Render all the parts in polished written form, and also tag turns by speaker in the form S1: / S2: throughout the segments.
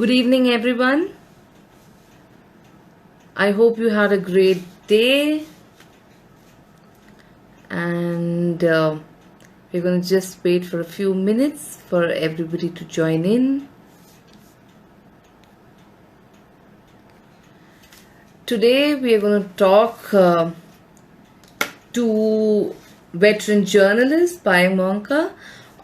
S1: Good evening, everyone. I hope you had a great day, and we're going to just wait for a few minutes for everybody to join in. Today, we are going to talk to veteran journalist Payal Mohanka,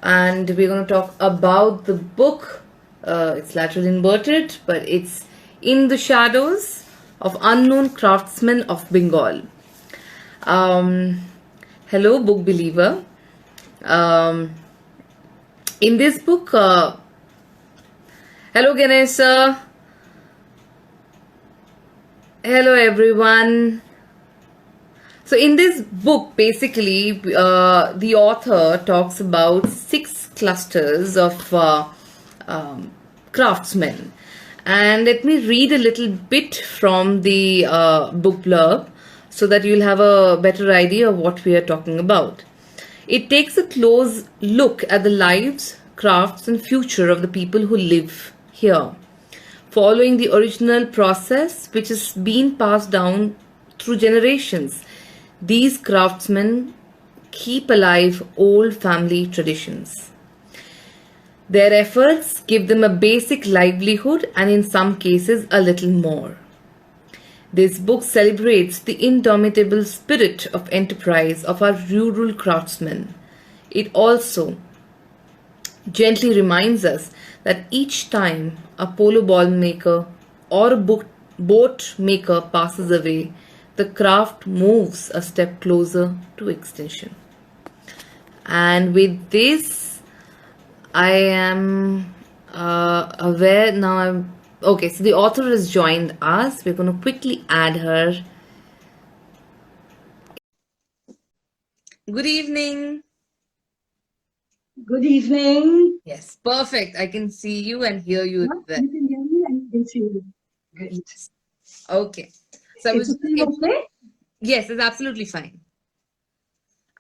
S1: and we're going to talk about the book. It's lateral inverted, but it's In the Shadows of Unknown Craftsmen of Bengal. Hello, book believer. In this book, hello Ganesha. Hello everyone. So in this book, basically, the author talks about 6 clusters of craftsmen. And let me read a little bit from the book blurb so that you'll have a better idea of what we are talking about. It takes a close look at the lives, crafts, and future of the people who live here, following the original process which has been passed down through generations. These craftsmen keep alive old family traditions. Their efforts give them a basic livelihood and in some cases a little more. This book celebrates the indomitable spirit of enterprise of our rural craftsmen. It also gently reminds us that each time a polo ball maker or a boat maker passes away, the craft moves a step closer to extinction. And with this, I am aware now. Okay, so the author has joined us. We're going to quickly add her. Good evening.
S2: Good evening.
S1: Yes, perfect. I can see you and hear you.
S2: You can hear me and you can see me. Good.
S1: Yes. Okay. So
S2: Is it okay?
S1: yes, it's absolutely fine.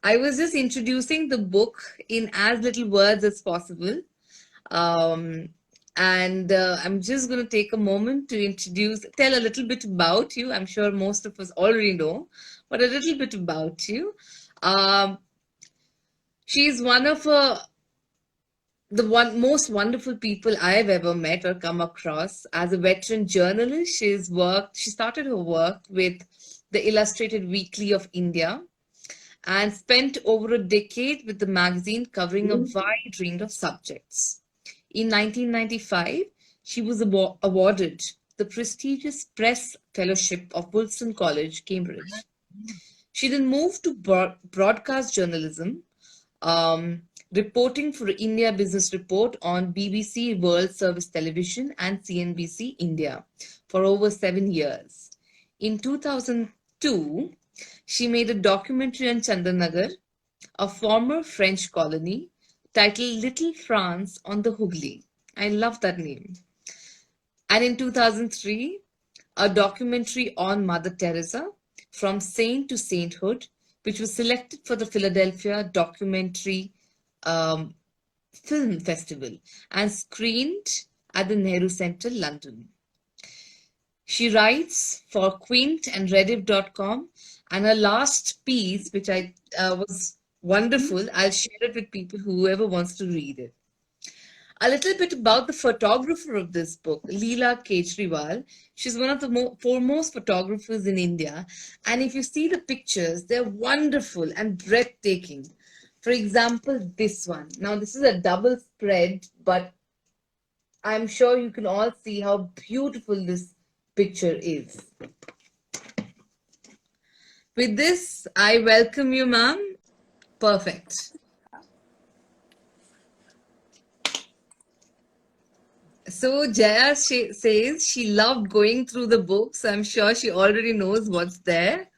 S1: I was just introducing the book in as little words as possible. And I'm just going to take a moment to tell a little bit about you. I'm sure most of us already know, but a little bit about you. She's one of the most wonderful people I've ever met or come across. As a veteran journalist, she started her work with the Illustrated Weekly of India and spent over a decade with the magazine covering a wide range of subjects. In 1995, she was awarded the prestigious Press Fellowship of Wilson College, Cambridge. She then moved to broadcast journalism, reporting for India Business Report on BBC World Service Television and CNBC India for over 7 years. In 2002, she made a documentary on Chandanagar, a former French colony, titled Little France on the Hooghly. I love that name. And in 2003, a documentary on Mother Teresa, From Saint to Sainthood, which was selected for the Philadelphia Documentary Film Festival and screened at the Nehru Centre, London. She writes for Quint and Rediff.com, and her last piece, which I was wonderful, I'll share it with people, whoever wants to read it. A little bit about the photographer of this book, Leela Kejriwal. She's one of the foremost photographers in India. And if you see the pictures, they're wonderful and breathtaking. For example, this one. Now, this is a double spread, but I'm sure you can all see how beautiful this picture is. With this, I welcome you, ma'am. Perfect. So Jaya says she loved going through the books. I'm sure she already knows what's there.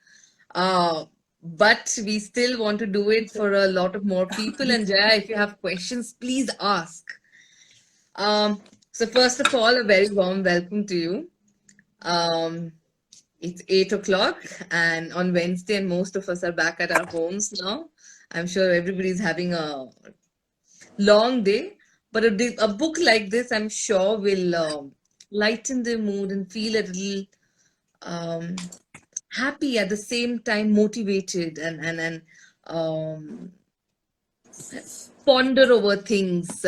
S1: But we still want to do it for a lot of more people. And Jaya, if you have questions, please ask. So first of all, a very warm welcome to you. It's 8 o'clock and on Wednesday, and most of us are back at our homes now. I'm sure everybody's having a long day. But a book like this, I'm sure, will lighten their mood and feel a little um, happy at the same time, motivated and um, ponder over things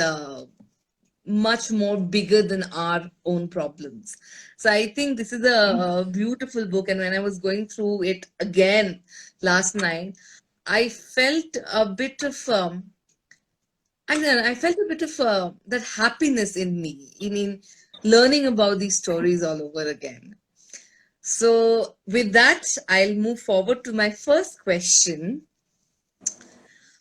S1: much more bigger than our own problems. So I think this is a beautiful book. And when I was going through it again last night, I felt a bit of I felt a bit of that happiness in me in learning about these stories all over again. So with that, I'll move forward to my first question,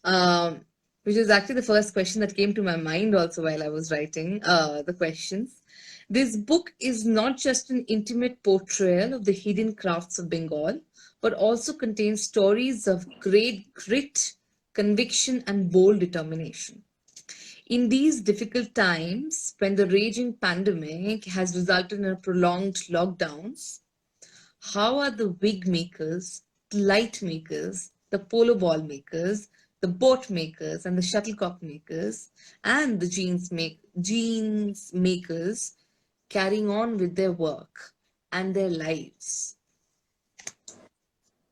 S1: um, which is actually the first question that came to my mind also while I was writing the questions. This book is not just an intimate portrayal of the hidden crafts of Bengal, but also contains stories of great grit, conviction, and bold determination. In these difficult times, when the raging pandemic has resulted in prolonged lockdowns, how are the wig makers, the light makers, the polo ball makers, the boat makers, and the shuttlecock makers, and the jeans makers carrying on with their work and their lives?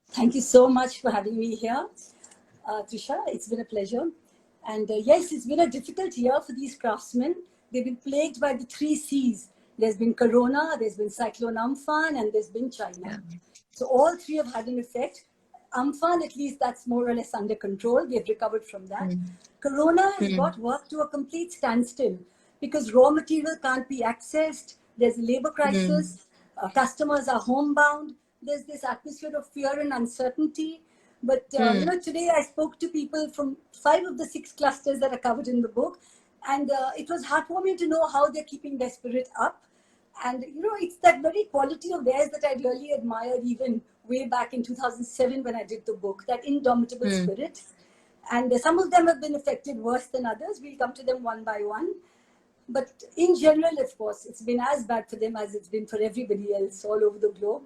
S2: Thank you so much for having me here, Trisha. It's been a pleasure. And yes, it's been a difficult year for these craftsmen. They've been plagued by the three C's. There's been Corona, there's been Cyclone Amphan, and there's been China.
S1: Yeah.
S2: So all three have had an effect. Amphan, at least that's more or less under control. We have recovered from that.
S1: Mm.
S2: Corona has
S1: Mm.
S2: brought work to a complete standstill because raw material can't be accessed. There's a labor
S1: Mm.
S2: crisis. Customers are homebound. There's this atmosphere of fear and uncertainty. But
S1: Mm.
S2: today I spoke to people from 5 of the 6 clusters that are covered in the book, and it was heartwarming to know how they're keeping their spirit up. And it's that very quality of theirs that I really admired even way back in 2007 when I did the book, that indomitable
S1: Mm.
S2: spirit. And some of them have been affected worse than others. We'll come to them one by one. But in general, of course, it's been as bad for them as it's been for everybody else all over the globe.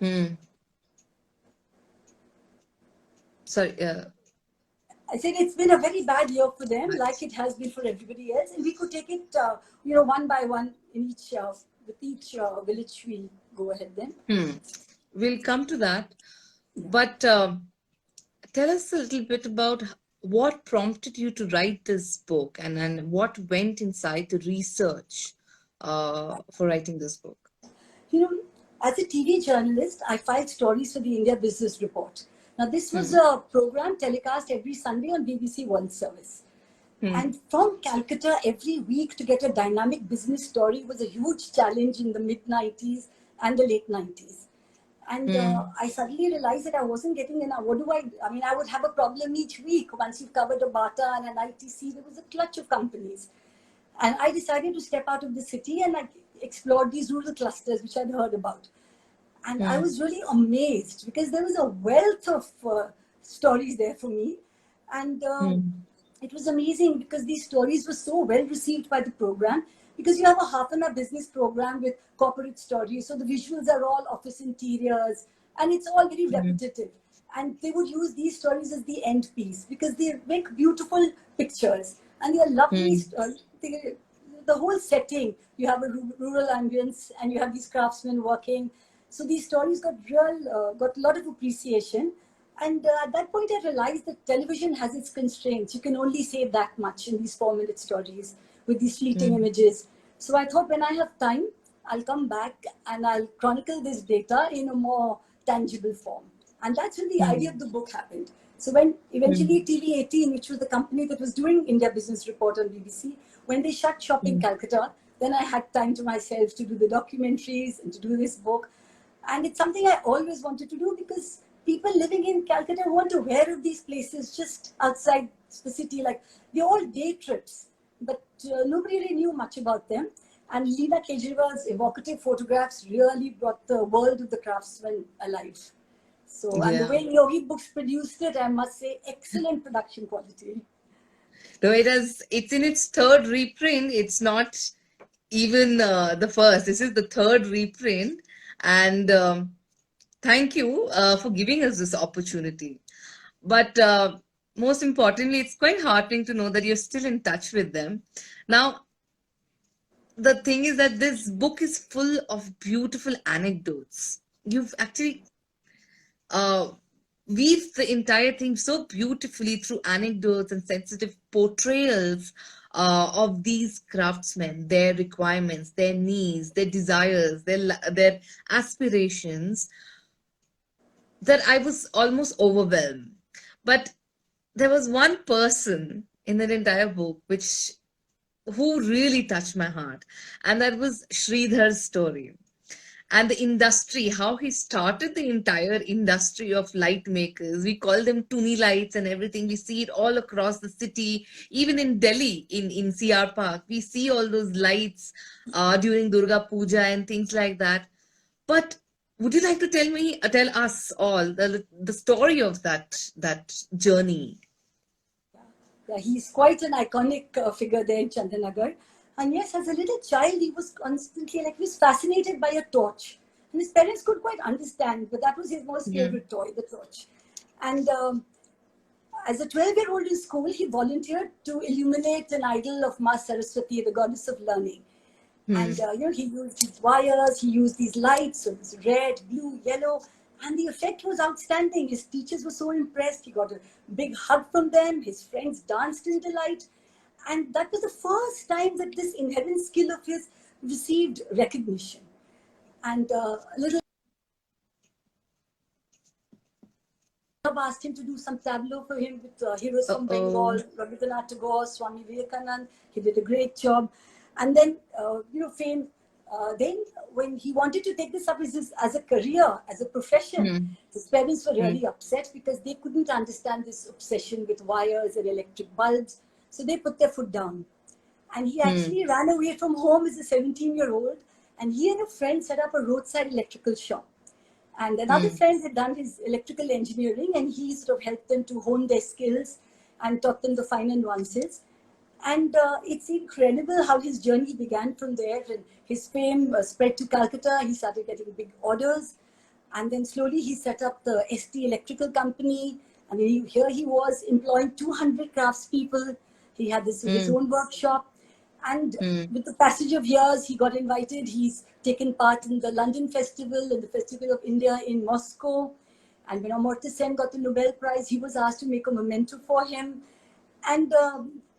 S1: Mm. Sorry.
S2: I said it's been a very bad year for them, like
S1: Right.
S2: it has been for everybody else. And we could take it, one by one in each, with each village. We'll go ahead then.
S1: We'll come to that.
S2: Yeah.
S1: But tell us a little bit about what prompted you to write this book and what went inside the research for writing this book.
S2: You know, as a TV journalist, I filed stories for the India Business Report. Now, this was
S1: Hmm.
S2: a program telecast every Sunday on BBC World Service.
S1: Hmm.
S2: And from Calcutta, every week to get a dynamic business story was a huge challenge in the mid 90s and the late 90s. And
S1: Hmm.
S2: I suddenly realized that I wasn't getting enough. What do I mean, I would have a problem each week. Once you've covered a Bata and an ITC, there was a clutch of companies. And I decided to step out of the city and I explored these rural clusters, which I'd heard about. And I
S1: Hmm.
S2: was really amazed because there was a wealth of stories there for me. And
S1: Hmm.
S2: it was amazing because these stories were so well received by the program, because you have a half an hour business program with corporate stories. So the visuals are all office interiors and it's all very
S1: Hmm.
S2: repetitive. And they would use these stories as the end piece because they make beautiful pictures and they are lovely.
S1: Hmm.
S2: The whole setting, you have a rural ambience and you have these craftsmen working. So these stories got a lot of appreciation. And at that point, I realized that television has its constraints. You can only say that much in these 4 minute stories with these fleeting
S1: Hmm.
S2: images. So I thought when I have time, I'll come back and I'll chronicle this data in a more tangible form. And that's when the idea
S1: Hmm.
S2: of the book happened. So when
S1: Hmm.
S2: eventually TV18, which was the company that was doing India Business Report on BBC, when they shut shop in
S1: Hmm.
S2: Calcutta, then I had time to myself to do the documentaries and to do this book. And it's something I always wanted to do because people living in Calcutta weren't aware of these places just outside the city. Like, they're all day trips, but nobody really knew much about them. And Leena Kejriwal's evocative photographs really brought the world of the craftsman alive. So, and the
S1: Yeah.
S2: way Niyogi Books produced it, I must say, excellent production quality.
S1: Though it's in its third reprint. It's not even the first. This is the third reprint, and thank you for giving us this opportunity. But most importantly, it's quite heartening to know that you're still in touch with them. Now, the thing is that this book is full of beautiful anecdotes. You've actually uh, weaved the entire thing so beautifully through anecdotes and sensitive portrayals of these craftsmen, their requirements, their needs, their desires, their aspirations, that I was almost overwhelmed. But there was one person in that entire book which who really touched my heart, and that was Sridhar's story and the industry, how he started the entire industry of light makers. We call them tuni lights and everything. We see it all across the city, even in Delhi, in CR Park. We see all those lights during Durga Puja and things like that. But would you like to tell us all the story of that journey?
S2: Yeah, he's quite an iconic figure there in Chandanagar. And yes, as a little child, he was constantly like, he was fascinated by a torch. And his parents could quite understand, but that was his most
S1: Hmm.
S2: favorite toy, the torch. And as a 12-year-old in school, he volunteered to illuminate an idol of Ma Saraswati, the goddess of learning.
S1: Hmm.
S2: And he used these wires, he used these lights, so it was red, blue, yellow, and the effect was outstanding. His teachers were so impressed. He got a big hug from them. His friends danced in delight. And that was the first time that this inherent skill of his received recognition. And a little asked him to do some tableau for him with heroes from
S1: Uh-oh.
S2: Bengal, Rabindranath Tagore, Swami Vivekanand. He did a great job. And then, fame. Then, when he wanted to take this up as a career, as a profession,
S1: Hmm.
S2: his parents were
S1: Hmm.
S2: really upset because they couldn't understand this obsession with wires and electric bulbs. So they put their foot down. And he
S1: Hmm.
S2: actually ran away from home as a 17-year-old. And he and a friend set up a roadside electrical shop. And another
S1: Hmm.
S2: friend had done his electrical engineering, and he sort of helped them to hone their skills and taught them the fine nuances. And it's incredible how his journey began from there. And his fame spread to Calcutta. He started getting big orders. And then slowly he set up the ST Electrical Company. And here he was employing 200 craftspeople. He had his
S1: Hmm.
S2: own workshop. And
S1: Hmm.
S2: with the passage of years, he got invited. He's taken part in the London Festival and the Festival of India in Moscow. And when Amartya Sen got the Nobel Prize, he was asked to make a memento for him. And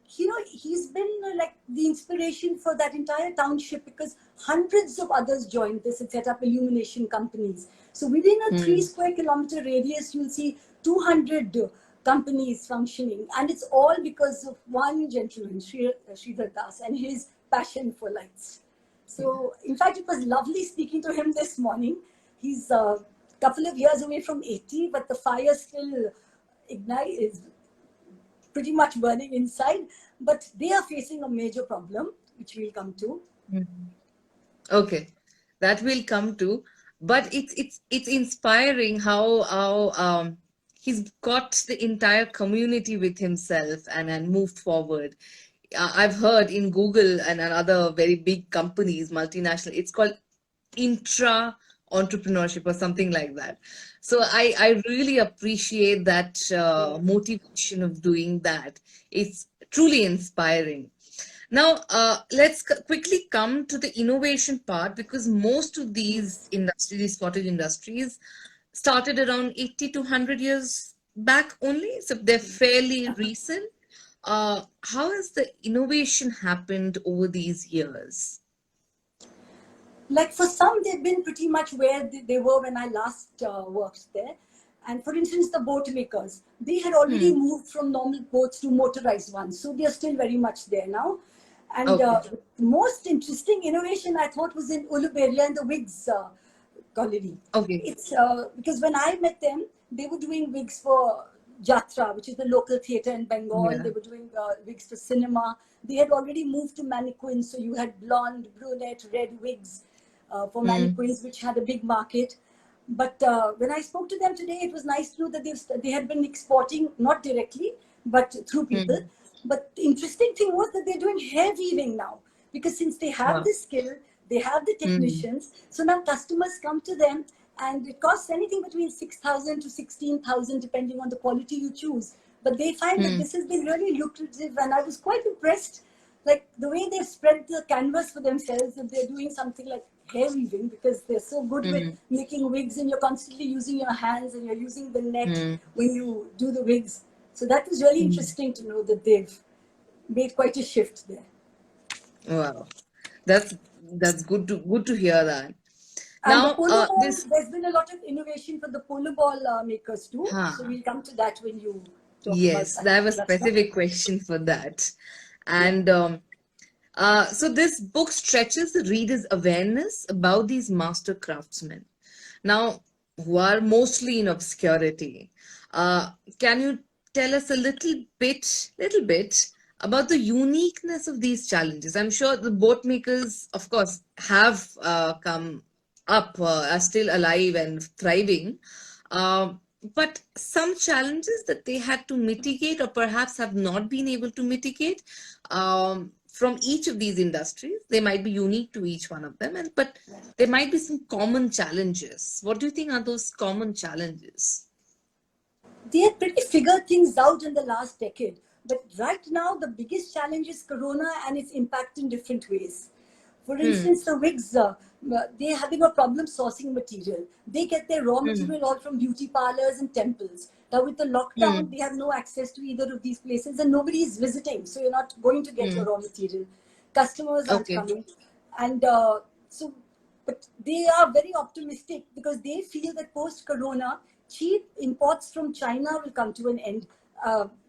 S2: he's been like the inspiration for that entire township because hundreds of others joined this and set up illumination companies. So within a 3 square kilometer radius, you'll see 200 companies functioning, and it's all because of one gentleman, Sridhar Das, and his passion for lights. So, in fact, it was lovely speaking to him this morning. He's a couple of years away from 80, but the fire still is pretty much burning inside. But they are facing a major problem, which we'll come to.
S1: Hmm. Okay, that will come to, but it's inspiring how he's got the entire community with himself and moved forward. I've heard in Google and other very big companies, multinational, it's called intra entrepreneurship or something like that. So I really appreciate that
S2: Yeah.
S1: motivation of doing that. It's truly inspiring. Now, let's quickly come to the innovation part because most of these
S2: Yes.
S1: industries, these cottage industries, started around 80 to 100 years back only. So they're fairly recent. How has the innovation happened over these years?
S2: Like for some, they've been pretty much where they were when I last worked there. And for instance, the boat makers, they had already
S1: Hmm.
S2: moved from normal boats to motorized ones. So they're still very much there now. And
S1: Okay.
S2: the most interesting innovation I thought was in Uluberia and the Wigs colony.
S1: Okay.
S2: It's because when I met them, they were doing wigs for Jatra, which is the local theatre in Bengal. They
S1: Yeah.
S2: were doing wigs for cinema. They had already moved to mannequins, so you had blonde, brunette, red wigs for
S1: Hmm.
S2: mannequins, which had a big market. But when I spoke to them today, it was nice to know that they had been exporting not directly, but through people.
S1: Hmm.
S2: But the interesting thing was that they're doing hair weaving now because since they have
S1: Wow.
S2: the skill, they have the
S1: Hmm.
S2: technicians. So now customers come to them, and it costs anything between 6,000 to 16,000 depending on the quality you choose. But they find that
S1: Hmm.
S2: this has been really lucrative, and I was quite impressed like the way they've spread the canvas for themselves, if they're doing something like hair weaving, because they're so good with
S1: Mm,
S2: making wigs and you're constantly using your hands and you're using the net
S1: mm,
S2: when you do the wigs. So that was really
S1: mm.
S2: interesting to know that they've made quite a shift there.
S1: Wow, that's good to hear that.
S2: And the
S1: Now,
S2: polo ball,
S1: this,
S2: there's been a lot of innovation for the polo ball makers too. So
S1: huh?
S2: we'll come to that when you talk about
S1: Yes,
S2: that,
S1: I have a
S2: Rachna.
S1: specific question for that.
S2: Yeah.
S1: And so this book stretches the reader's awareness about these master craftsmen. Now, who are mostly in obscurity. Uh, can you tell us a little bit about the uniqueness of these challenges? I'm sure the boat makers, of course, have come up, are still alive and thriving. But some challenges that they had to mitigate or perhaps have not been able to mitigate from each of these industries. They might be unique to each one of them, and but there might be some common challenges. What do you think are those common challenges?
S2: They had pretty figured things out in the last decade. But right now, the biggest challenge is Corona and its impact in different ways. For
S1: Hmm.
S2: instance, the wigs, they're having a problem sourcing material. They get their raw
S1: Hmm.
S2: material all from beauty parlors and temples. Now, with the lockdown,
S1: Hmm.
S2: they have no access to either of these places and nobody is visiting. So you're not going to get
S1: Hmm.
S2: your raw material. Customers aren't
S1: Okay.
S2: coming. And so but they are very optimistic because they feel that post corona, cheap imports from China will come to an end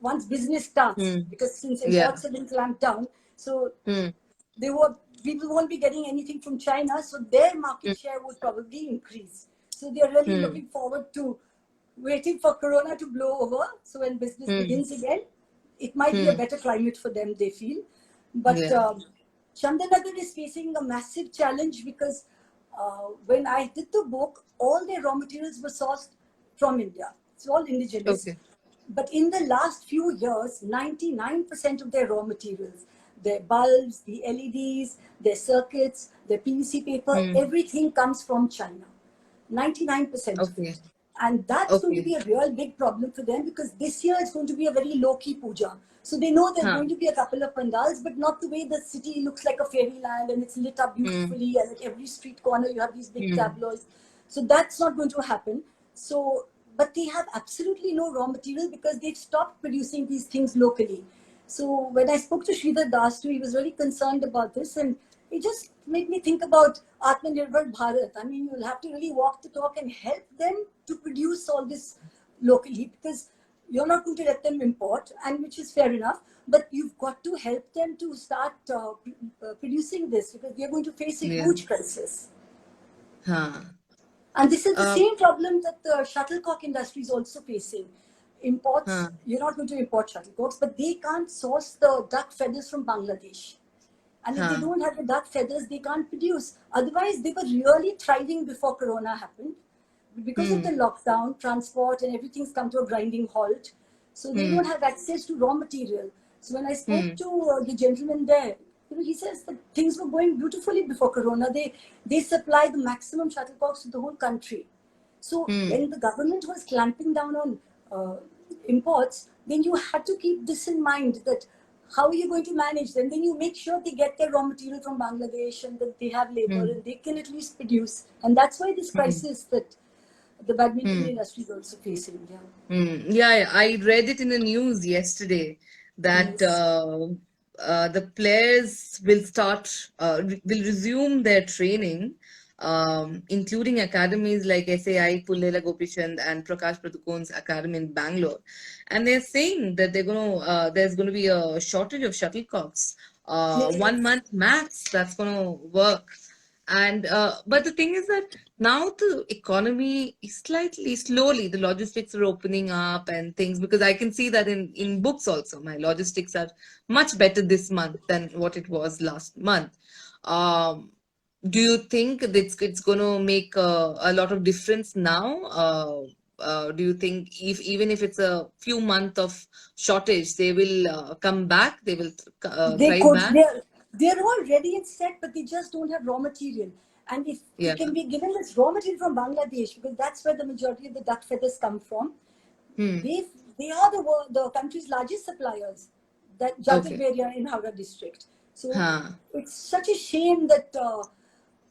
S2: once business starts,
S1: Hmm.
S2: because since
S1: Yeah.
S2: imports have been clamped down, so
S1: Hmm.
S2: they were people won't be getting anything from China, so their
S1: Hmm.
S2: market share would probably increase. So they're really
S1: Hmm.
S2: looking forward to waiting for corona to blow over, so when business
S1: Hmm.
S2: begins again, it might be a
S1: Hmm.
S2: better climate for them, they feel. But
S1: Yeah.
S2: Chandanagar is facing a massive challenge because when I did the book, all their raw materials were sourced from India. It's all indigenous.
S1: Okay.
S2: But in the last few years, 99% of their raw materials, their bulbs, the LEDs, their circuits, their PVC paper,
S1: Hmm.
S2: everything comes from China. 99% of
S1: Okay.
S2: it. And that's going to
S1: Okay.
S2: be a real big problem for them because this year it's going to be a very low key puja. So they know there's
S1: Huh.
S2: going to be a couple of pandals, but not the way the city looks like a fairyland and it's lit up
S1: Hmm.
S2: beautifully. And at every street corner, you have these big
S1: Hmm.
S2: tableaus. So that's not going to happen. So, but they have absolutely no raw material because they've stopped producing these things locally. So when I spoke to Sridhar Das too, he was very concerned about this, and it just made me think about Atmanirbhar Bharat. I mean, you'll have to really walk the talk and help them to produce all this locally because you're not going to let them import, and which is fair enough. But you've got to help them to start producing this because they're going to face a
S1: Yeah.
S2: huge crisis.
S1: Huh.
S2: And this is the
S1: Um.
S2: same problem that the shuttlecock industry is also facing.
S1: Huh.
S2: Imports, you're not going to import shuttlecocks, but they can't source the duck feathers from Bangladesh. And if they
S1: Huh.
S2: don't have the duck feathers, they can't produce. Otherwise, they were really thriving before Corona happened. Because of the
S1: Hmm.
S2: lockdown, transport and everything's come to a grinding halt. So they don't
S1: Hmm.
S2: have access to raw material. So when I spoke
S1: Hmm.
S2: to the gentleman there, he says that things were going beautifully before Corona. They supply the maximum shuttlecocks to the whole country. So
S1: Hmm.
S2: when the government was clamping down on uh, imports, then you had to keep this in mind that how are you going to manage them? Then you make sure they get their raw material from Bangladesh and that they have labor
S1: Hmm.
S2: and they can at least produce. And that's why this
S1: Hmm.
S2: crisis that the badminton
S1: Hmm.
S2: industry is also facing. Yeah.
S1: Hmm. Yeah, yeah, I read it in the news yesterday that
S2: Yes.
S1: the players will resume their training, including academies like SAI, Pullela Gopichand, and Prakash Padukone's academy in Bangalore, and they're saying that there's going to be a shortage of shuttlecocks. One
S2: Yes.
S1: month max that's going to work, and but the thing is that now the economy is slightly slowly the logistics are opening up and things, because I can see that in books also my logistics are much better this month than what it was last month. um do you think that it's going to make a lot of difference now? Do you think if even if it's a few months of shortage, they will come back, they will
S2: They
S1: thrive
S2: could.
S1: back?
S2: They're all ready and set, but they just don't have raw material. And if they
S1: Yeah.
S2: can be given this raw material from Bangladesh, because that's where the majority of the duck feathers come from,
S1: Hmm.
S2: they are the country's largest suppliers. That
S1: Okay.
S2: Jagdalpur area in Howrah district. So
S1: Huh.
S2: it's such a shame that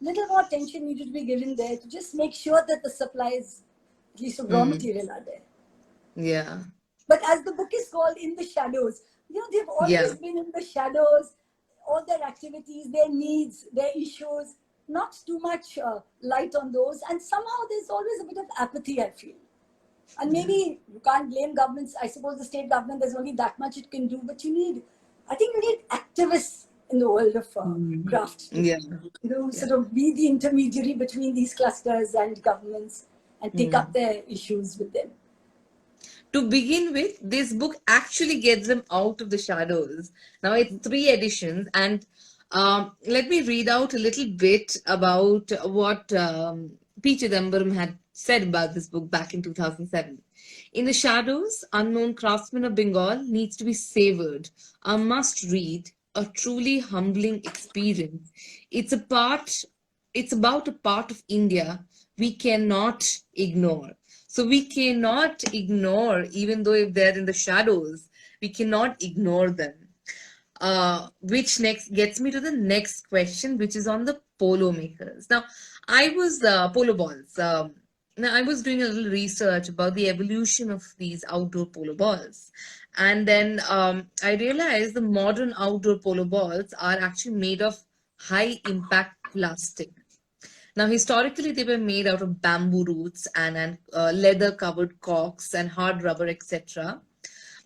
S2: little more attention needed to be given there to just make sure that the supplies, at least of raw
S1: Hmm.
S2: material, are there.
S1: Yeah.
S2: But as the book is called, In the Shadows, they've
S1: Yeah.
S2: always been in the shadows, all their activities, their needs, their issues, not too much light on those. And somehow there's always a bit of apathy, I feel. And
S1: Yeah.
S2: maybe you can't blame governments. I suppose the state government, there's only that much it can do. But I think you need activists in the world of
S1: Hmm.
S2: craft to,
S1: Yeah. Yeah.
S2: sort of be the intermediary between these clusters and governments and take up
S1: Hmm.
S2: their issues with them.
S1: To begin with, this book actually gets them out of the shadows. Now it's three editions, and let me read out a little bit about what P. Chidambaram had said about this book back in 2007. In the shadows, Unknown Craftsmen of Bengal needs to be savored, a must read, a truly humbling experience. It's a part, it's about a part of India we cannot ignore. So we cannot ignore, even though if they're in the shadows, we cannot ignore them. Which next gets me to the next question, which is on the polo makers. Now, I was polo balls. Now, I was doing a little research about the evolution of these outdoor polo balls, and then I realized the modern outdoor polo balls are actually made of high impact plastic. Now, historically, they were made out of bamboo roots and leather covered corks and hard rubber, etc.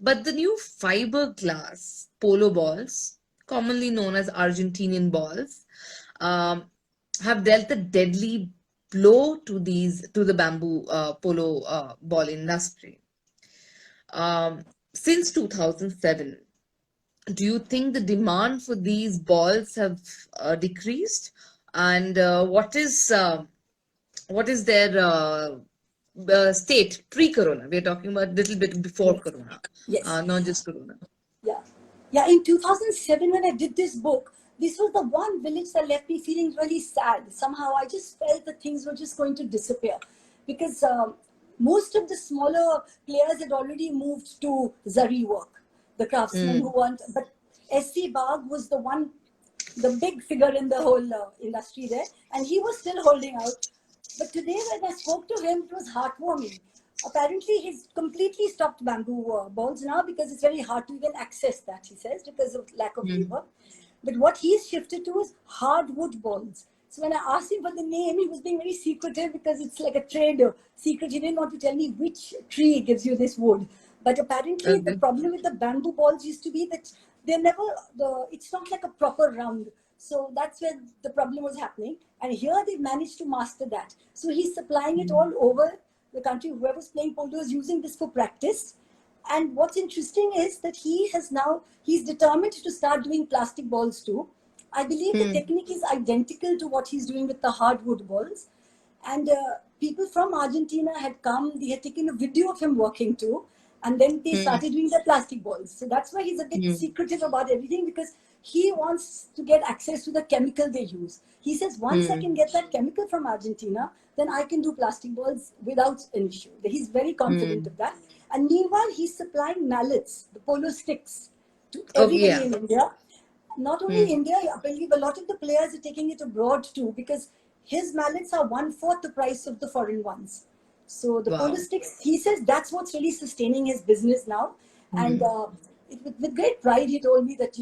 S1: But the new fiberglass polo balls, commonly known as Argentinian balls, um, have dealt a deadly blow to the bamboo polo ball industry. Since 2007, do you think the demand for these balls have decreased? And what is their state pre-corona? We're talking about a little bit before
S2: Yes.
S1: corona,
S2: Yes.
S1: not just corona.
S2: Yeah. Yeah. In 2007, when I did this book, this was the one village that left me feeling really sad. Somehow I just felt that things were just going to disappear because most of the smaller players had already moved to Zari work, the craftsmen who
S1: Mm,
S2: want. But S.C. Bagh was the big figure in the whole industry there, and he was still holding out. But today, when I spoke to him, it was heartwarming. Apparently, he's completely stopped bamboo balls now because it's very hard to even access that, he says, because of lack of
S1: mm,
S2: labor. But what he's shifted to is hardwood balls. So when I asked him for the name, he was being very secretive because it's like a trade secret. He didn't want to tell me which tree gives you this wood. But apparently, the
S1: okay.
S2: problem with the bamboo balls used to be that they never it's not like a proper round. So that's where the problem was happening. And here they managed to master that. So he's supplying it
S1: Mm,
S2: all over the country. Whoever's playing polo is using this for practice. And what's interesting is that he's determined to start doing plastic balls too. I believe the
S1: mm,
S2: technique is identical to what he's doing with the hardwood balls. And people from Argentina had come, they had taken a video of him working too. And then they
S1: mm,
S2: started doing the plastic balls. So that's why he's a bit
S1: mm,
S2: secretive about everything because he wants to get access to the chemical they use. He says, once I
S1: mm,
S2: can get that chemical from Argentina, then I can do plastic balls without an issue. He's very confident
S1: mm.
S2: of that. And meanwhile, he's supplying mallets, the polo sticks, to
S1: Okay,
S2: everybody
S1: yeah.
S2: in India. Not only
S1: Mm.
S2: India, I believe a lot of the players are taking it abroad too because his mallets are one-fourth the price of the foreign ones. So the polo
S1: Wow.
S2: sticks, he says that's what's really sustaining his business now. And
S1: Mm,
S2: with great pride, he told me that,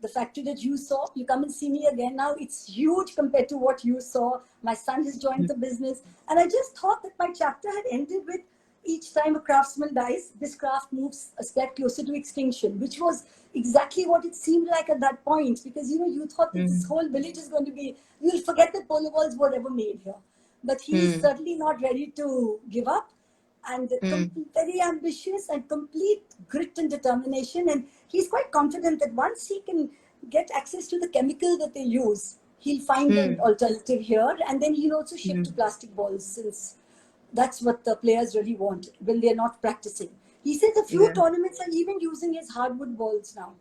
S2: the factory that you saw, you come and see me again now. It's huge compared to what you saw. My son has joined
S1: mm,
S2: the business. And I just thought that my chapter had ended with each time a craftsman dies, this craft moves a step closer to extinction, which was exactly what it seemed like at that point. Because, you thought that this
S1: mm,
S2: whole village is going to be, you'll forget that polo balls were ever made here. But he's
S1: mm,
S2: certainly not ready to give up and
S1: mm,
S2: very ambitious and complete grit and determination. And he's quite confident that once he can get access to the chemical that they use, he'll find an
S1: mm,
S2: alternative here. And then he'll also shift to
S1: mm.
S2: plastic balls since that's what the players really want when they're not practicing. He says a few
S1: Yeah.
S2: tournaments are even using his hardwood balls now.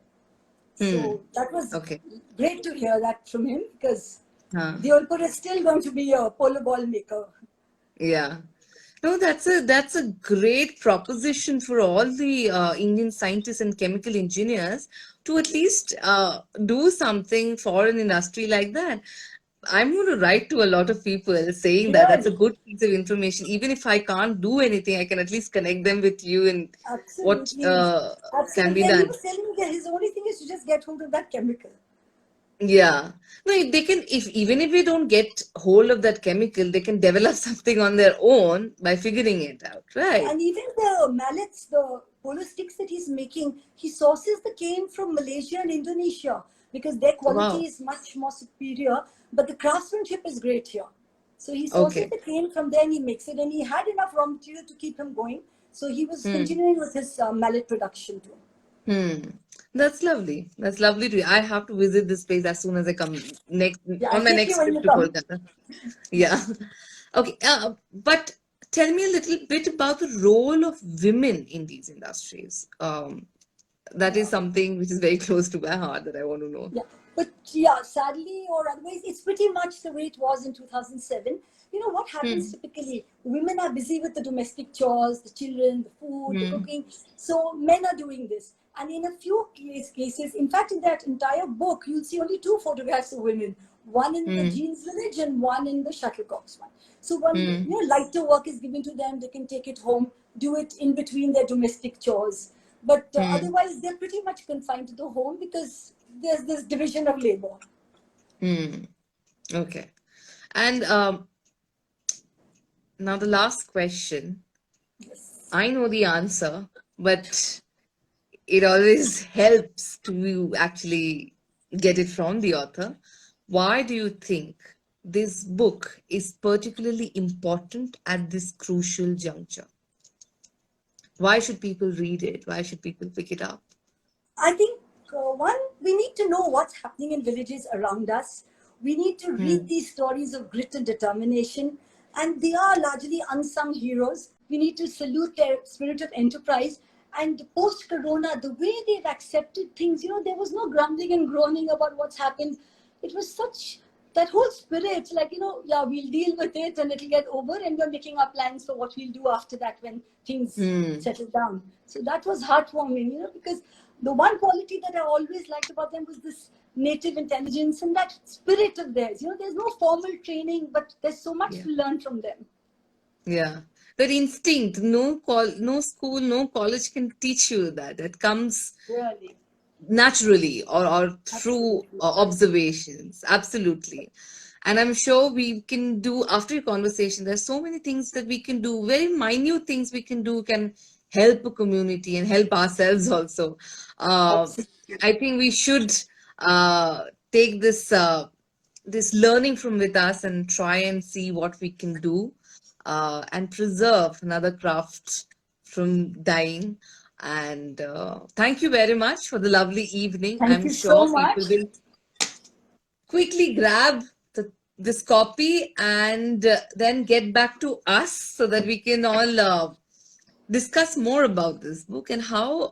S1: Mm.
S2: So that was
S1: Okay.
S2: great to hear that from him because
S1: Huh.
S2: the Olpur is still going to be a polo ball maker.
S1: Yeah. No, that's a great proposition for all the Indian scientists and chemical engineers to at least do something for an industry like that. I'm going to write to a lot of people saying that that's a
S2: Really,
S1: good piece of information. Even if I can't do anything, I can at least connect them with you and what
S2: absolutely,
S1: can be
S2: absolutely. And he
S1: done.
S2: was telling me that his only thing is to just get hold of that chemical.
S1: Yeah. No, if they can, if even if they don't get hold of that chemical, they can develop something on their own by figuring it out, right?
S2: And even the mallets, the polo sticks that he's making, he sources the cane from Malaysia and Indonesia because their quality
S1: Wow.
S2: is much more superior, but the craftsmanship is great here. So he sources
S1: Okay.
S2: the cane from there and he makes it, and he had enough raw material to keep him going. So he was
S1: Hmm.
S2: continuing with his mallet production too.
S1: Hmm. That's lovely. That's lovely to I have to visit this place as soon as I come next
S2: Yeah, I'll
S1: on my
S2: take you
S1: next
S2: when
S1: trip
S2: you
S1: to
S2: come.
S1: Kolkata. Yeah. Okay. But tell me a little bit about the role of women in these industries. That is
S2: Yeah.
S1: something which is very close to my heart that I want to know.
S2: Yeah, but yeah, sadly or otherwise, it's pretty much the way it was in 2007. You know what happens
S1: Hmm.
S2: typically? Women are busy with the domestic chores, the children, the food, the
S1: Hmm.
S2: cooking. So men are doing this. And in a few cases, in fact, in that entire book, you'll see only two photographs of women, one in the
S1: Hmm.
S2: jeans village and one in the shuttlecocks one. So when
S1: Hmm.
S2: lighter work is given to them, they can take it home, do it in between their domestic chores. But
S1: Hmm.
S2: otherwise, they're pretty much confined to the home because there's this division of labor.
S1: Hmm. Okay. And now the last question.
S2: Yes.
S1: I know the answer, but it always helps to actually get it from the author. Why do you think this book is particularly important at this crucial juncture? Why should people read it? Why should people pick it up?
S2: I think one, we need to know what's happening in villages around us. We need to read
S1: Hmm.
S2: these stories of grit and determination, and they are largely unsung heroes. We need to salute their spirit of enterprise. And post Corona, the way they've accepted things, there was no grumbling and groaning about what's happened. It was such that whole spirit, like, yeah, we'll deal with it and it'll get over, and we're making our plans for what we'll do after that when things
S1: Hmm.
S2: settle down. So that was heartwarming, because the one quality that I always liked about them was this native intelligence and that spirit of theirs. There's no formal training, but there's so much
S1: Yeah.
S2: to learn from them.
S1: Yeah. That instinct, no call, no school, no college can teach you that. It comes
S2: Really,
S1: naturally or through
S2: absolutely.
S1: observations. Absolutely. And I'm sure we can do after your conversation, there's so many things that we can do, very minute things we can do can help a community and help ourselves also. Uh,
S2: Absolutely.
S1: I think we should take this learning from with us and try and see what we can do and preserve another craft from dying. And thank you very much for the lovely evening.
S2: Thank
S1: I'm
S2: you so
S1: sure
S2: much.
S1: people will quickly grab this copy and then get back to us so that we can all discuss more about this book and how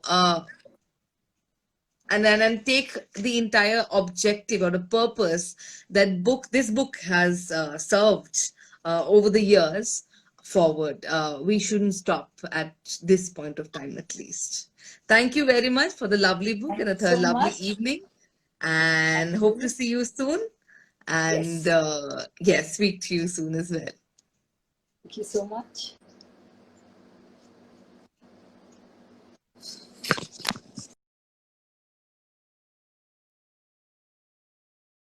S1: and then and take the entire objective or the purpose that this book has served over the years forward. We shouldn't stop at this point of time at least. Thank you very much for the lovely book
S2: Thank
S1: and a
S2: you so
S1: lovely
S2: much.
S1: evening, and
S2: Thank
S1: hope to
S2: you.
S1: see you soon, and
S2: Yes.
S1: yes, speak to you soon as well.
S2: Thank you so much.